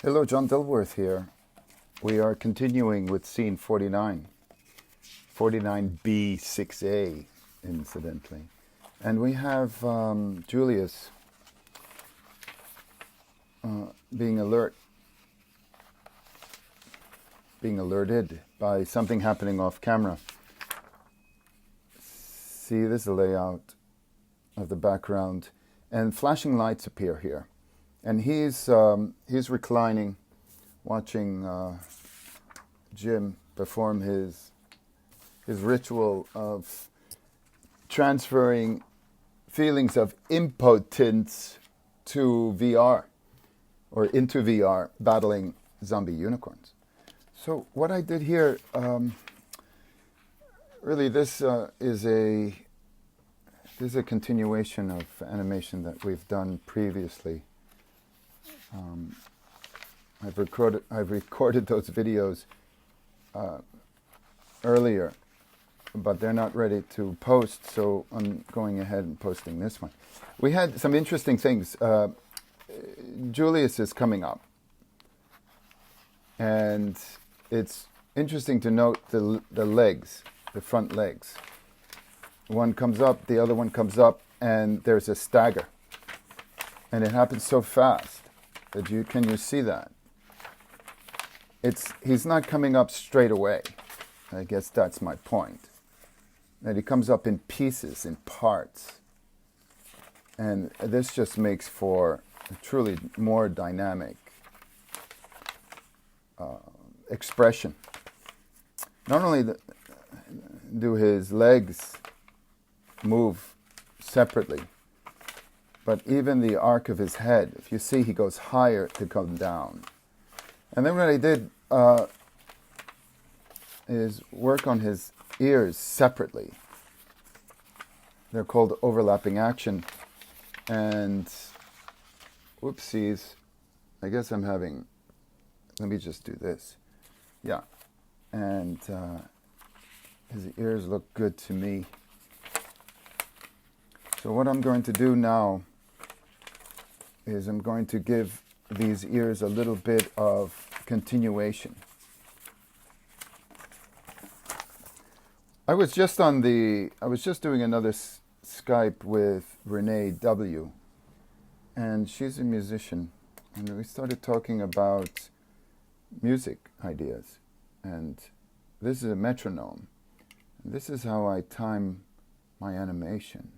Hello, John Dilworth here. We are continuing with scene 49, 49B6A, incidentally. And we have Julius being alerted by something happening off camera. See, this is the layout of the background. And flashing lights appear here. And he's reclining, watching Jim perform his ritual of transferring feelings of impotence to VR, or into VR, battling zombie unicorns. So what I did here, really, this is a continuation of animation that we've done previously. I've recorded those videos earlier, but they're not ready to post, so I'm going ahead and posting this one. We had some interesting things. Julius is coming up, and it's interesting to note the legs, the front legs. One comes up, the other one comes up, and there's a stagger. And it happens so fast that can you see that? He's not coming up straight away. I guess that's my point. That he comes up in pieces, in parts. And this just makes for a truly more dynamic expression. Not only do his legs move separately, but even the arc of his head, if you see, he goes higher to come down. And then what I did is work on his ears separately. They're called overlapping action. And whoopsies, I guess I'm having, let me just do this. Yeah. And his ears look good to me. So what I'm going to do now is I'm going to give these ears a little bit of continuation. I was just doing another Skype with Renee W, and she's a musician, and we started talking about music ideas, and this is a metronome. And this is how I time my animation.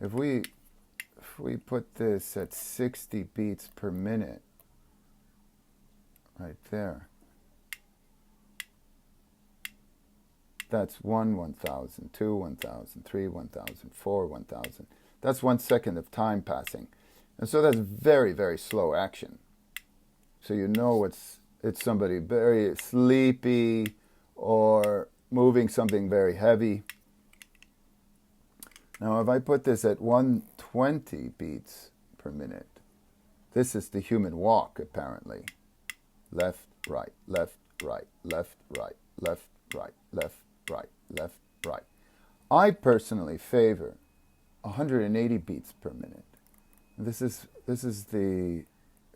If we put this at 60 beats per minute, right there, that's 1 1,000, 2 1,000, 3 1,000, 4 1,000. That's 1 second of time passing. And so that's very, very slow action. So you know it's somebody very sleepy or moving something very heavy. Now, if I put this at 120 beats per minute, this is the human walk, apparently. Left, right, left, right, left, right, left, right, left, right, left, right. I personally favor 180 beats per minute. This is the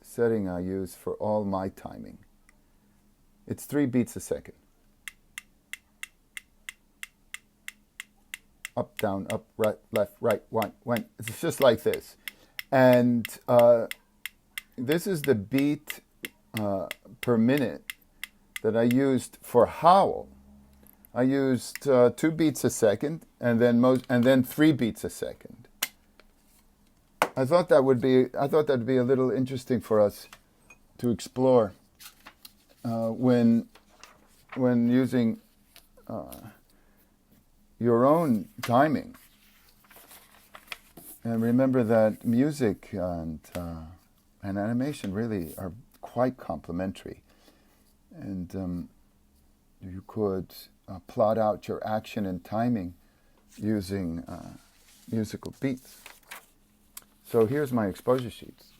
setting I use for all my timing. It's 3 beats a second. Up, down, up, right, left, right, one. It's just like this. And this is the beat per minute that I used for HOWL. I used 2 beats a second, and then 3 beats a second. I thought that would be a little interesting for us to explore when using your own timing. And remember that music and animation really are quite complementary. And you could plot out your action and timing using musical beats. So here's my exposure sheets.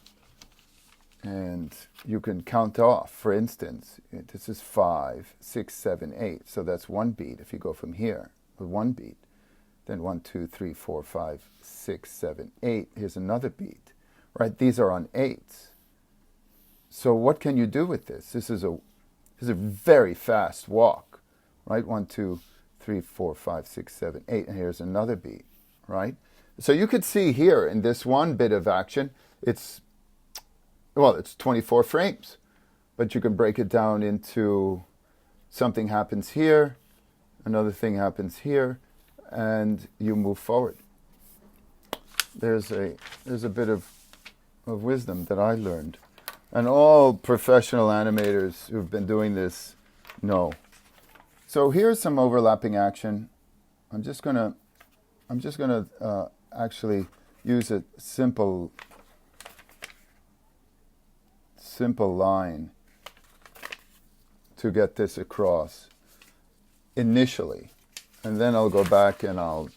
And you can count off. For instance, this is 5, 6, 7, 8. So that's 1 beat if you go from here. With 1 beat, then 1, 2, 3, 4, 5, 6, 7, 8. Here's another beat, right? These are on 8s. So what can you do with this? This is a very fast walk, right? 1, 2, 3, 4, 5, 6, 7, 8, and here's another beat, right? So you could see here in this one bit of action, it's 24 frames, but you can break it down into something happens here, another thing happens here, and you move forward. There's a bit of wisdom that I learned, and all professional animators who've been doing this know. So here's some overlapping action. I'm just gonna actually use a simple line to get this across initially, and then I'll go back and I'll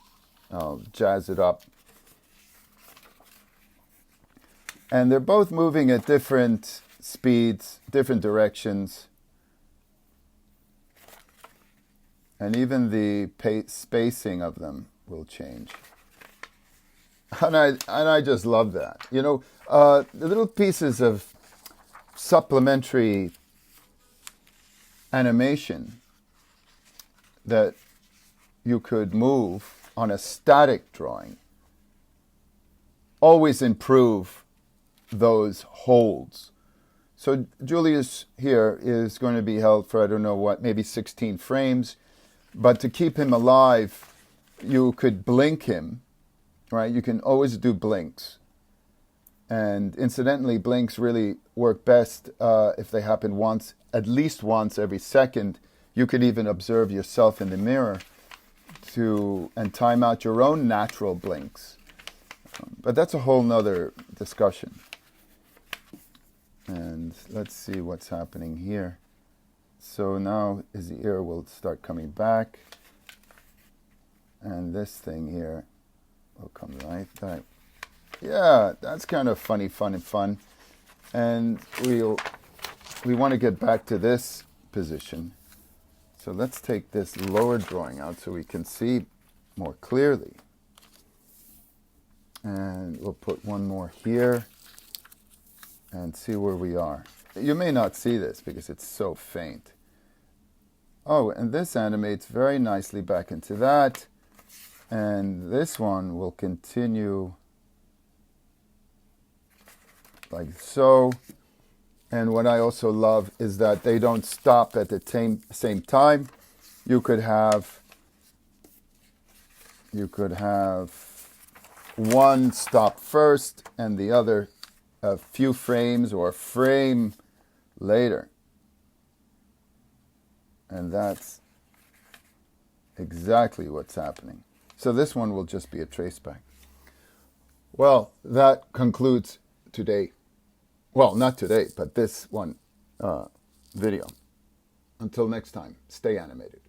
jazz it up. And they're both moving at different speeds, different directions, and even the spacing of them will change. And I just love that. You know, the little pieces of supplementary animation that you could move on a static drawing always improve those holds. So Julius here is going to be held for, I don't know what, maybe 16 frames. But to keep him alive, you could blink him, right? You can always do blinks. And incidentally, blinks really work best if they happen once, at least once every second. You could even observe yourself in the mirror and time out your own natural blinks. But that's a whole nother discussion. And let's see what's happening here. So now his ear will start coming back. And this thing here will come right back. Yeah, that's kind of funny, fun. And we want to get back to this position. So let's take this lower drawing out so we can see more clearly. And we'll put one more here and see where we are. You may not see this because it's so faint. Oh, and this animates very nicely back into that. And this one will continue like so. And what I also love is that they don't stop at the same time. You could have one stop first and the other a few frames or a frame later. And that's exactly what's happening. So this one will just be a traceback. Well, that concludes today. Well, not today, but this one video. Until next time, stay animated.